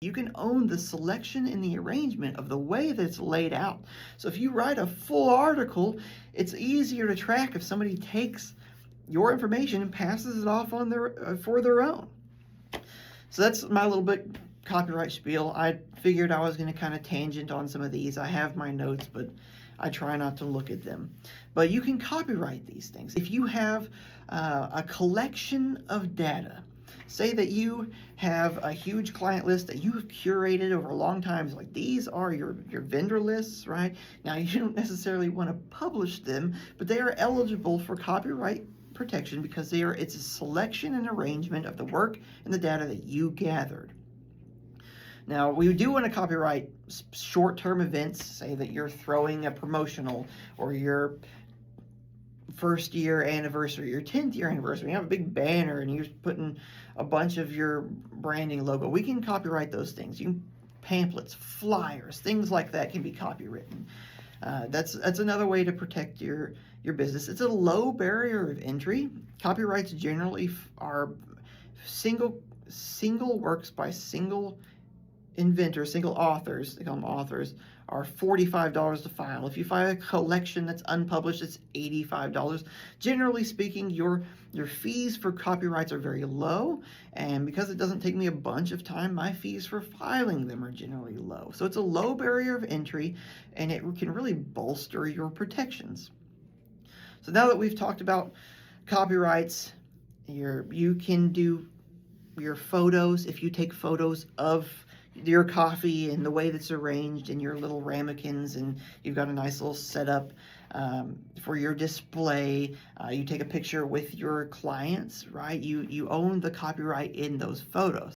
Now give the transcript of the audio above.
You can own the selection and the arrangement of the way that it's laid out. So if you write a full article, it's easier to track if somebody takes your information and passes it off on their for their own. So that's my little bit copyright spiel. I figured I was going to kind of tangent on some of these. I have my notes, but I try not to look at them. But you can copyright these things. If you have a collection of data, say that you have a huge client list that you've curated over a long time. It's like, these are your vendor lists, right? Now, you don't necessarily want to publish them, but they are eligible for copyright protection because it's a selection and arrangement of the work and the data that you gathered. Now, we do want to copyright short-term events, say that you're throwing a promotional or your first year anniversary, your 10th year anniversary. You have a big banner and you're putting a bunch of your branding logo. We can copyright those things. Pamphlets, flyers, things like that can be copywritten. That's another way to protect your business. It's a low barrier of entry. Copyrights generally are single works by single inventors, single authors, they call them authors, are $45 to file. If you file a collection that's unpublished, it's $85. Generally speaking, your fees for copyrights are very low, and because it doesn't take me a bunch of time, my fees for filing them are generally low. So it's a low barrier of entry, and it can really bolster your protections. So now that we've talked about copyrights, you can do your photos. If you take photos of your coffee and the way that's arranged in your little ramekins, and you've got a nice little setup for your display, you take a picture with your clients, right? You own the copyright in those photos.